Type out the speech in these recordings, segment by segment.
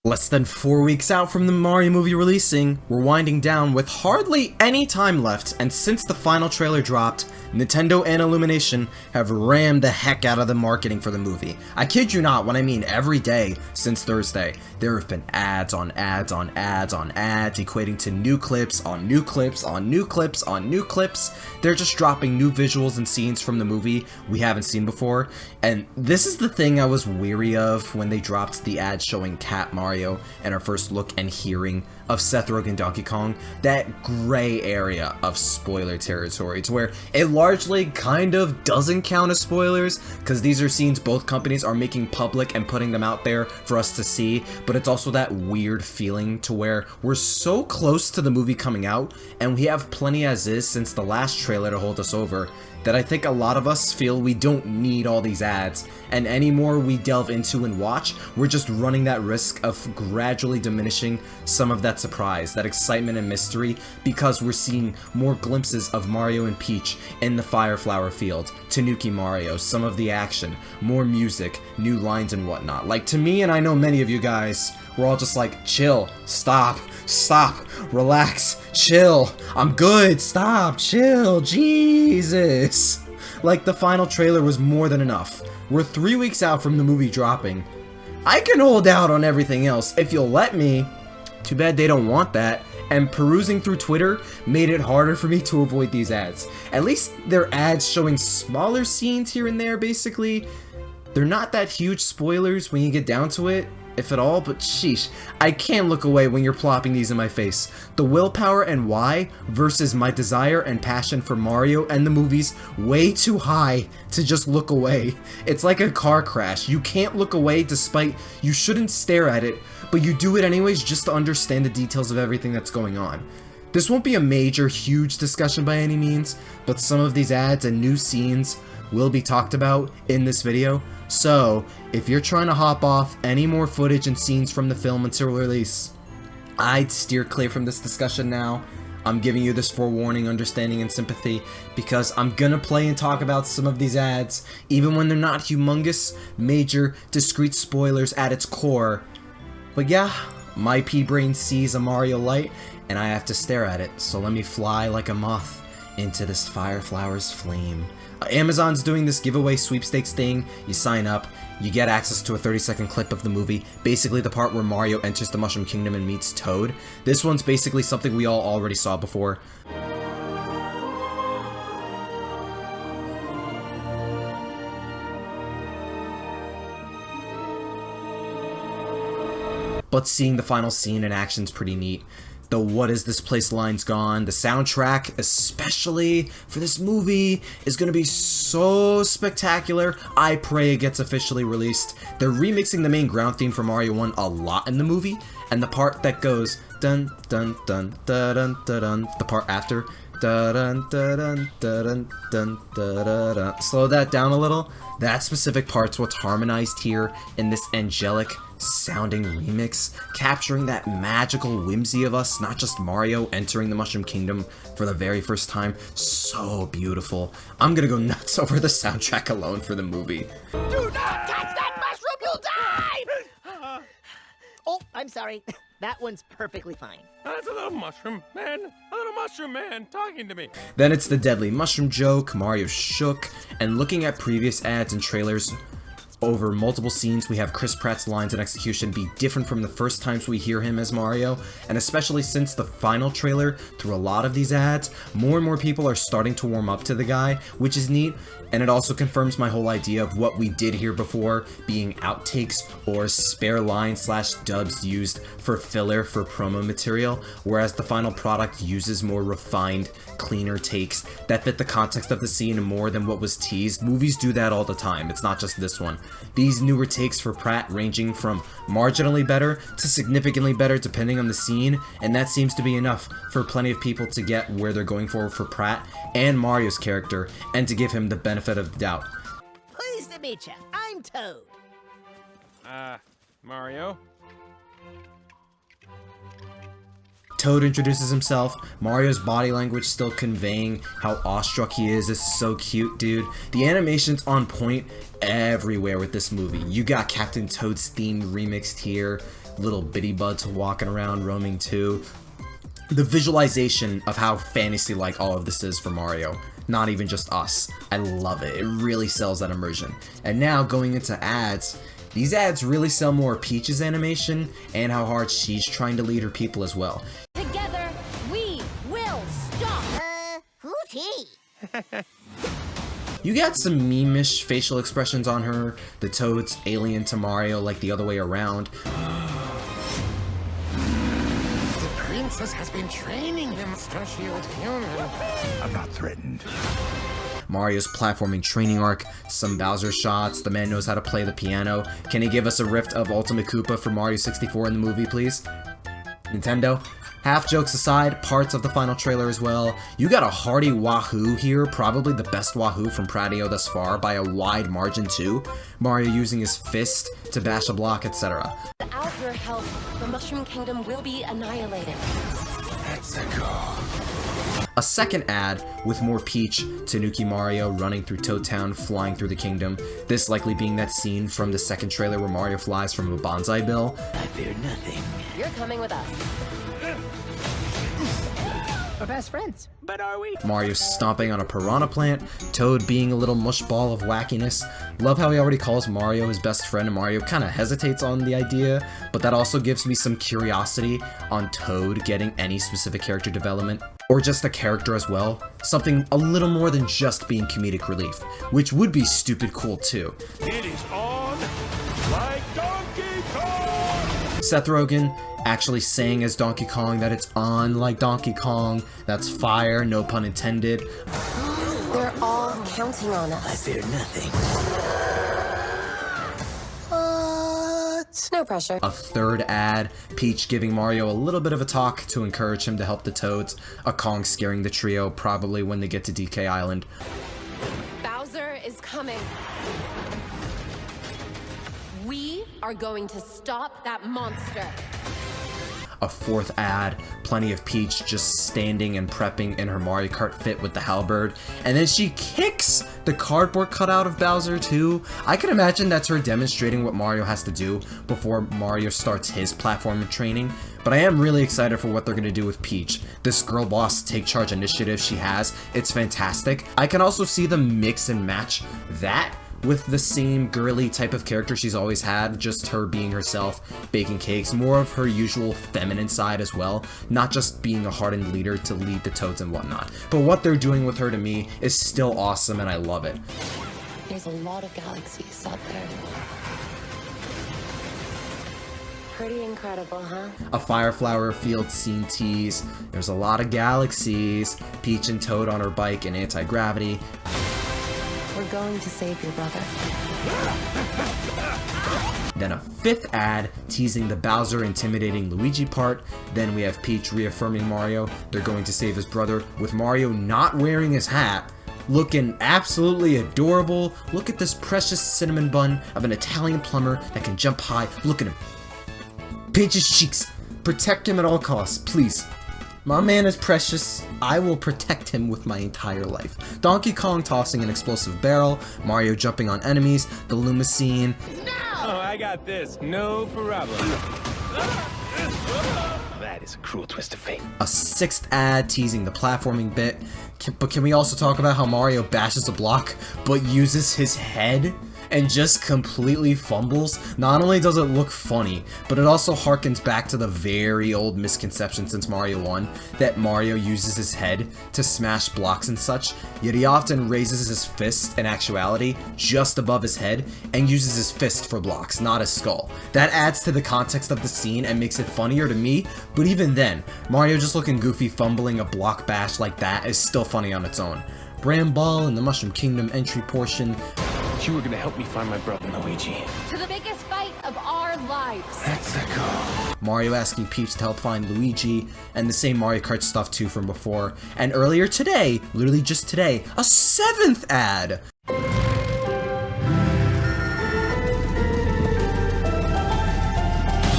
Less than 4 weeks out from the Mario movie releasing, we're winding down with hardly any time left, and since the final trailer dropped, Nintendo and Illumination have rammed the heck out of the marketing for the movie. I kid you not when I mean every day since Thursday, there have been ads on ads on ads on ads, equating to new clips on new clips on new clips on new clips. They're just dropping new visuals and scenes from the movie we haven't seen before, and this is the thing I was weary of when they dropped the ad showing Cat Mario and our first look and hearing of Seth Rogen Donkey Kong, that gray area of spoiler territory to where it largely kind of doesn't count as spoilers because these are scenes both companies are making public and putting them out there for us to see, but it's also that weird feeling to where we're so close to the movie coming out and we have plenty as is since the last trailer to hold us over, that I think a lot of us feel we don't need all these ads, and any more we delve into and watch, we're just running that risk of gradually diminishing some of that surprise, that excitement and mystery, because we're seeing more glimpses of Mario and Peach in the Fire Flower Field, Tanuki Mario, some of the action, more music, new lines and whatnot. Like, to me, and I know many of you guys, we're all just like, chill, stop, relax, chill, I'm good, stop, chill, Jesus. Like, the final trailer was more than enough. We're 3 weeks out from the movie dropping. I can hold out on everything else if you'll let me. Too bad they don't want that. And perusing through Twitter made it harder for me to avoid these ads. At least they're ads showing smaller scenes here and there, basically. They're not that huge spoilers when you get down to it, if at all, but sheesh, I can't look away when you're plopping these in my face. The willpower and why versus my desire and passion for Mario and the movies way too high to just look away. It's like a car crash. You can't look away despite you shouldn't stare at it, but you do it anyways just to understand the details of everything that's going on. This won't be a major, huge discussion by any means, but some of these ads and new scenes will be talked about in this video. So, if you're trying to hop off any more footage and scenes from the film until release, I'd steer clear from this discussion now. I'm giving you this forewarning, understanding, and sympathy because I'm gonna play and talk about some of these ads, even when they're not humongous, major, discrete spoilers at its core. But yeah, my pea-brain sees a Mario light, and I have to stare at it, so let me fly like a moth into this fire flower's flame. Amazon's doing this giveaway sweepstakes thing. You sign up, you get access to a 30-second clip of the movie, basically the part where Mario enters the Mushroom Kingdom and meets Toad. This one's basically something we all already saw before. But seeing the final scene in action's pretty neat. The "what is this place" line's gone. The soundtrack, especially for this movie, is gonna be so spectacular. I pray it gets officially released. They're remixing the main ground theme for Mario 1 a lot in the movie, and the part that goes dun dun dun dun dun dun dun, the part after dun dun dun dun dun dun dun. Slow that down a little. That specific part's what's harmonized here in this angelic sounding remix, capturing that magical whimsy of us, not just Mario entering the Mushroom Kingdom for the very first time. So beautiful. I'm gonna go nuts over the soundtrack alone for the movie. Do not touch that mushroom, you'll die! Oh, I'm sorry. That one's perfectly fine. That's a little mushroom man talking to me. Then it's the deadly mushroom joke, Mario shook, and looking at previous ads and trailers over multiple scenes, we have Chris Pratt's lines and execution be different from the first times we hear him as Mario, and especially since the final trailer, through a lot of these ads, more and more people are starting to warm up to the guy, which is neat, and it also confirms my whole idea of what we did here before being outtakes or spare lines / dubs used for filler for promo material, whereas the final product uses more refined, cleaner takes that fit the context of the scene more than what was teased. Movies do that all the time, it's not just this one. These newer takes for Pratt ranging from marginally better to significantly better depending on the scene, and that seems to be enough for plenty of people to get where they're going for Pratt and Mario's character, and to give him the benefit of the doubt. Pleased to meet you. I'm Toad. Mario? Toad introduces himself, Mario's body language still conveying how awestruck he is. This is so cute, dude. The animation's on point everywhere with this movie. You got Captain Toad's theme remixed here, little bitty buds walking around, roaming too. The visualization of how fantasy-like all of this is for Mario, not even just us. I love it. It really sells that immersion. And now going into ads, these ads really sell more Peach's animation and how hard she's trying to lead her people as well. Together, we will stop. Who's he? You got some meme-ish facial expressions on her, the Toad's alien to Mario like the other way around. The princess has been training him to shield human. I'm not threatened. Mario's platforming training arc, some Bowser shots, the man knows how to play the piano. Can he give us a rift of Ultimate Koopa for Mario 64 in the movie, please? Nintendo? Half jokes aside, parts of the final trailer as well. You got a hearty wahoo here, probably the best wahoo from Pratio thus far by a wide margin too. Mario using his fist to bash a block, etc. Without your help, the Mushroom Kingdom will be annihilated. Let's go. A second ad with more Peach, Tanuki Mario running through Toad Town, flying through the kingdom. This likely being that scene from the second trailer where Mario flies from a bonsai bill. I fear nothing. You're coming with us. We're best friends. But are we? Mario stomping on a piranha plant, Toad being a little mush ball of wackiness. Love how he already calls Mario his best friend, and Mario kind of hesitates on the idea, but that also gives me some curiosity on Toad getting any specific character development, or just a character as well. Something a little more than just being comedic relief, which would be stupid cool too. It is on like Donkey Kong! Seth Rogen actually saying as Donkey Kong that it's on like Donkey Kong. That's fire, no pun intended. They're all counting on I us. fear nothing. No pressure. A third ad, Peach giving Mario a little bit of a talk to encourage him to help the Toads. A Kong scaring the trio, probably when they get to DK Island. Bowser is coming. We are going to stop that monster. A fourth ad, plenty of Peach just standing and prepping in her Mario Kart fit with the halberd, and then she kicks the cardboard cutout of Bowser too. I can imagine that's her demonstrating what Mario has to do before Mario starts his platform training, but I am really excited for what they're going to do with Peach. This girl boss take charge initiative she has, it's fantastic. I can also see them mix and match that with the same girly type of character she's always had, just her being herself, baking cakes, more of her usual feminine side as well, not just being a hardened leader to lead the Toads and whatnot. But what they're doing with her to me is still awesome and I love it. There's a lot of galaxies out there. Pretty incredible, huh? A Fireflower field scene tease, there's a lot of galaxies, Peach and Toad on her bike in anti-gravity. We're going to save your brother. Then a fifth ad teasing the Bowser intimidating Luigi part. Then we have Peach reaffirming Mario. They're going to save his brother with Mario not wearing his hat. Looking absolutely adorable. Look at this precious cinnamon bun of an Italian plumber that can jump high. Look at him. Peach's cheeks. Protect him at all costs, please. My man is precious. I will protect him with my entire life. Donkey Kong tossing an explosive barrel, Mario jumping on enemies, the Luma scene. Oh, I got this. No problem. That is a cruel twist of fate. A sixth ad teasing the platforming bit. But can we also talk about how Mario bashes a block, but uses his head and just completely fumbles? Not only does it look funny, but it also harkens back to the very old misconception since Mario 1 that Mario uses his head to smash blocks and such, yet he often raises his fist in actuality just above his head and uses his fist for blocks, not his skull. That adds to the context of the scene and makes it funnier to me, but even then, Mario just looking goofy fumbling a block bash like that is still funny on its own. Bram Ball in the Mushroom Kingdom entry portion. You were gonna help me find my brother, Luigi. To the biggest fight of our lives. Let's go. Mario asking Peach to help find Luigi, and the same Mario Kart stuff too from before. And earlier today, literally just today, a seventh ad!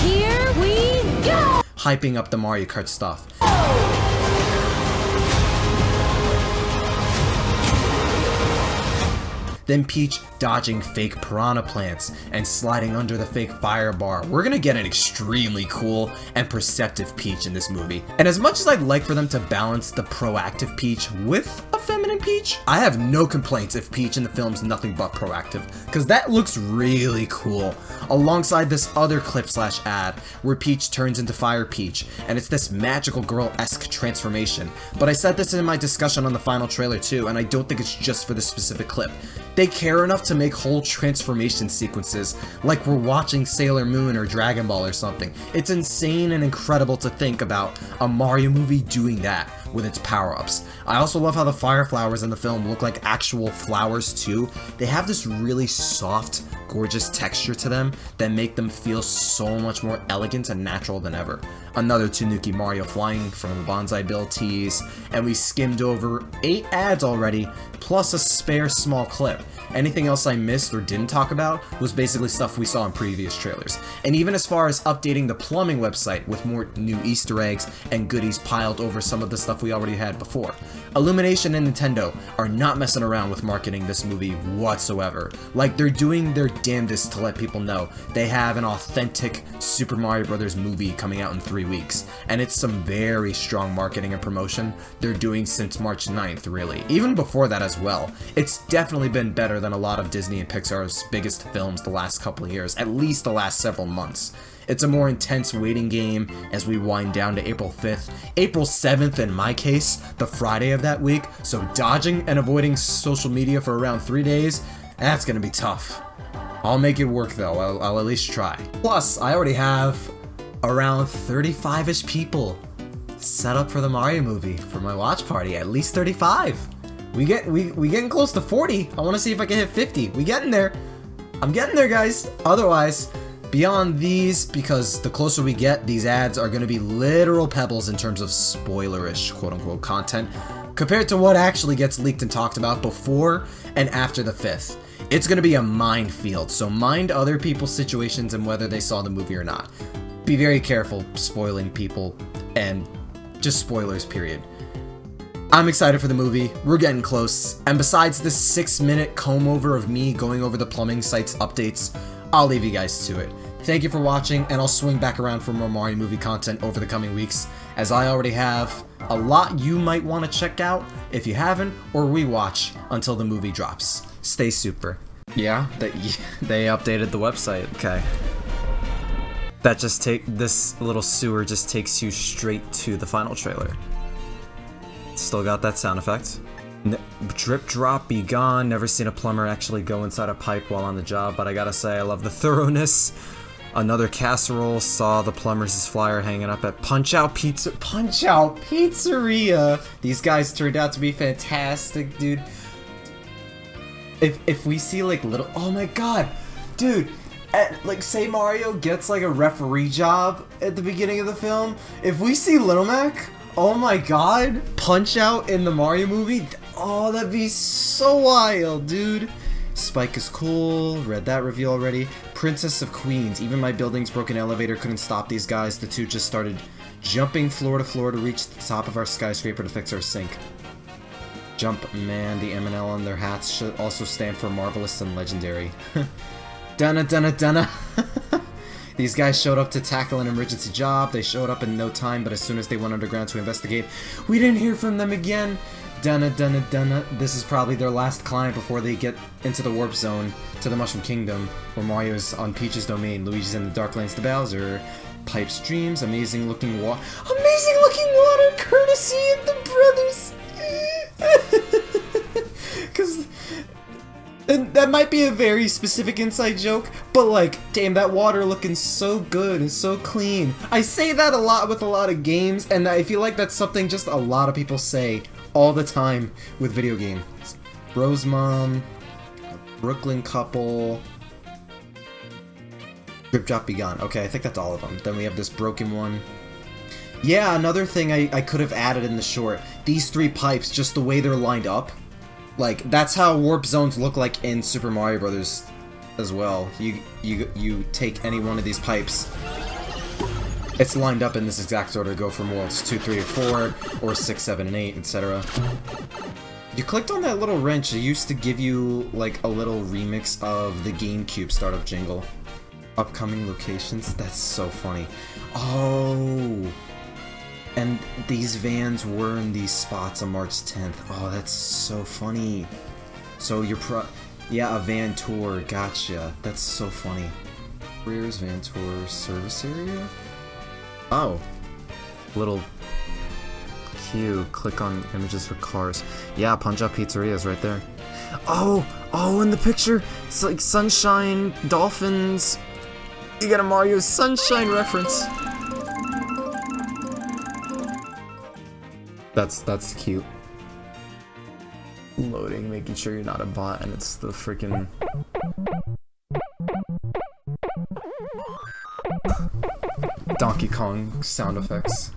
Here we go! Hyping up the Mario Kart stuff. then Peach dodging fake piranha plants and sliding under the fake fire bar. We're gonna get an extremely cool and perceptive Peach in this movie. And as much as I'd like for them to balance the proactive Peach with a feminine Peach, I have no complaints if Peach in the film's nothing but proactive, because that looks really cool. Alongside this other clip/ad where Peach turns into Fire Peach, and it's this magical girl-esque transformation. But I said this in my discussion on the final trailer too, and I don't think it's just for this specific clip. They care enough to make whole transformation sequences like we're watching Sailor Moon or Dragon Ball or something. It's insane and incredible to think about a Mario movie doing that with its power-ups. I also love how the fire flowers in the film look like actual flowers too. They have this really soft, gorgeous texture to them that make them feel so much more elegant and natural than ever. Another Tanuki Mario flying from the Bonsai Bill tease, and we skimmed over 8 ads already, plus a spare small clip. Anything else I missed or didn't talk about was basically stuff we saw in previous trailers. And even as far as updating the plumbing website with more new Easter eggs and goodies piled over some of the stuff we already had before. Illumination and Nintendo are not messing around with marketing this movie whatsoever. Like, they're doing their damnedest to let people know they have an authentic Super Mario Bros. Movie coming out in 3 weeks. And it's some very strong marketing and promotion they're doing since March 9th, really. Even before that as well. It's definitely been better than a lot of Disney and Pixar's biggest films the last couple of years, at least the last several months. It's a more intense waiting game as we wind down to April 5th, April 7th in my case, the Friday of that week, so dodging and avoiding social media for around 3 days, that's gonna be tough. I'll make it work though, I'll at least try. Plus, I already have around 35-ish people set up for the Mario movie for my watch party, at least 35. We getting close to 40. I want to see if I can hit 50. We getting there. I'm getting there, guys. Otherwise, beyond these, because the closer we get, these ads are going to be literal pebbles in terms of spoilerish, quote-unquote, content, compared to what actually gets leaked and talked about before and after the 5th. It's going to be a minefield, so mind other people's situations and whether they saw the movie or not. Be very careful spoiling people, and just spoilers, period. I'm excited for the movie, we're getting close, and besides this 6-minute comb-over of me going over the plumbing site's updates, I'll leave you guys to it. Thank you for watching, and I'll swing back around for more Mario movie content over the coming weeks, as I already have a lot you might want to check out if you haven't, or rewatch until the movie drops. Stay super. Yeah, they updated the website, okay. This little sewer just takes you straight to the final trailer. Still got that sound effect. Drip drop, be gone. Never seen a plumber actually go inside a pipe while on the job, but I gotta say I love the thoroughness. Another casserole, saw the plumber's flyer hanging up at Punch Out Pizzeria. These guys turned out to be fantastic, dude. If we see like little, oh my god, dude. Like, say Mario gets like a referee job at the beginning of the film. If we see Little Mac, oh my god, Punch Out in the Mario movie, oh, that'd be so wild, dude. Spike is cool, read that review already. Princess of Queens, even my building's broken elevator couldn't stop these guys. The two just started jumping floor to floor to reach the top of our skyscraper to fix our sink. Jump Man, the M&L on their hats should also stand for marvelous and legendary. Dunna dunna dunna. These guys showed up to tackle an emergency job. They showed up in no time, but as soon as they went underground to investigate, we didn't hear from them again. Dunna dunna dunna. This is probably their last climb before they get into the warp zone to the Mushroom Kingdom, where Mario is on Peach's domain. Luigi's in the Dark Lanes to Bowser. Pipe streams, amazing looking water, courtesy of the brothers. Because that might be a very specific inside joke, but like, damn, that water looking so good and so clean. I say that a lot with a lot of games, and I feel like that's something just a lot of people say all the time with video games. Rose Mom, Brooklyn Couple, Drip Drop Be Gone. Okay, I think that's all of them. Then we have this broken one. Yeah, another thing I could have added in the short. These 3 pipes, just the way they're lined up. Like, that's how warp zones look like in Super Mario Bros. As well. You take any one of these pipes. It's lined up in this exact order. Go from worlds 2, 3, or 4, or 6, 7, and 8, etc. You clicked on that little wrench, it used to give you like a little remix of the GameCube startup jingle. Upcoming locations? That's so funny. Oh! And these vans were in these spots on March 10th. Oh, that's so funny. So you're yeah, a van tour, gotcha. That's so funny. Rear's van tour service area? Oh. Little queue, click on images for cars. Yeah, Punch-Out Pizzeria is right there. Oh, in the picture, it's like sunshine, dolphins. You got a Mario Sunshine reference. That's cute. Loading, making sure you're not a bot, and it's the freaking Donkey Kong sound effects.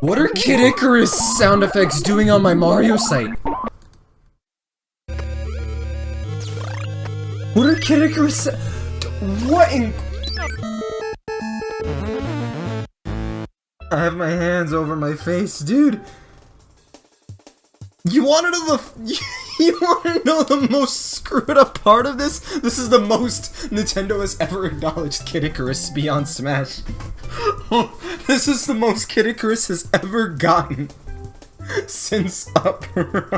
What are Kid Icarus sound effects doing on my Mario site? What are Kid Icarus? What in? I have my hands over my face, dude. You wanna know you wanna know the most screwed up part of this? This is the most Nintendo has ever acknowledged Kid Icarus beyond Smash. This is the most Kid Icarus has ever gotten since Uprising.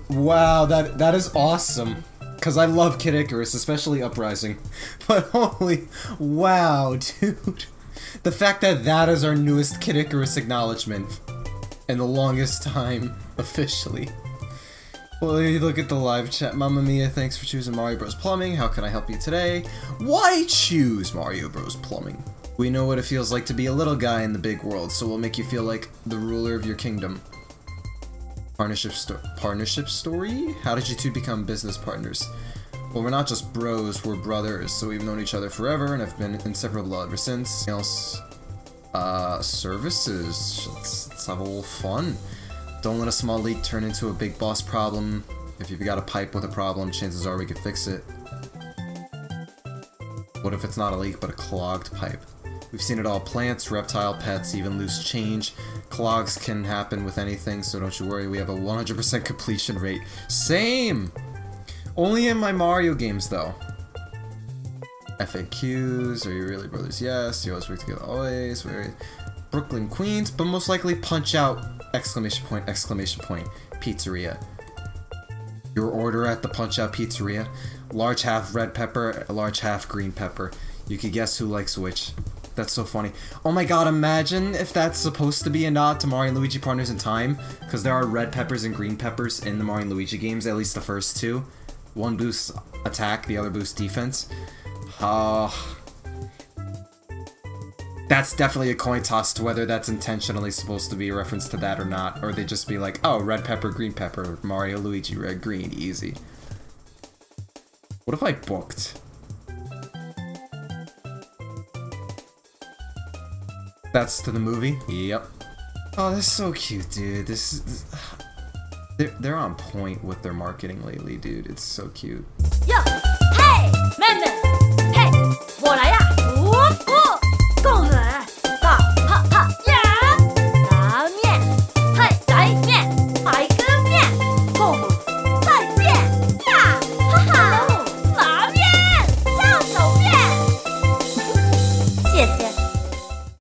Wow, that is awesome. Cause I love Kid Icarus, especially Uprising. But holy wow, dude. The fact that that is our newest Kid Icarus acknowledgement in the longest time, officially. Well, you look at the live chat. Mamma Mia, thanks for choosing Mario Bros. Plumbing. How can I help you today? Why choose Mario Bros. Plumbing? We know what it feels like to be a little guy in the big world, so we'll make you feel like the ruler of your kingdom. Partnership story? How did you two become business partners? Well, we're not just bros, we're brothers, so we've known each other forever and have been inseparable ever since. Anything else? Services. Let's have a little fun. Don't let a small leak turn into a big boss problem. If you've got a pipe with a problem, chances are we could fix it. What if it's not a leak, but a clogged pipe? We've seen it all. Plants, reptile, pets, even loose change. Clogs can happen with anything, so don't you worry. We have a 100% completion rate. Same! Only in my Mario games, though. FAQs, are you really brothers? Yes. You always work together, always. Brooklyn, Queens, but most likely Punch-Out! Exclamation point, pizzeria. Your order at the Punch-Out Pizzeria. Large half red pepper, large half green pepper. You could guess who likes which. That's so funny. Oh my god, imagine if that's supposed to be a nod to Mario and Luigi Partners in Time, because there are red peppers and green peppers in the Mario and Luigi games, at least the first two. One boosts attack, the other boosts defense. That's definitely a coin toss to whether that's intentionally supposed to be a reference to that or not, or they just be like, oh, red pepper, green pepper, Mario, Luigi, red, green, easy. What if I booked? That's to the movie? Yep. Oh, that's so cute, dude. They're on point with their marketing lately, dude. It's so cute. Yo, hey, man.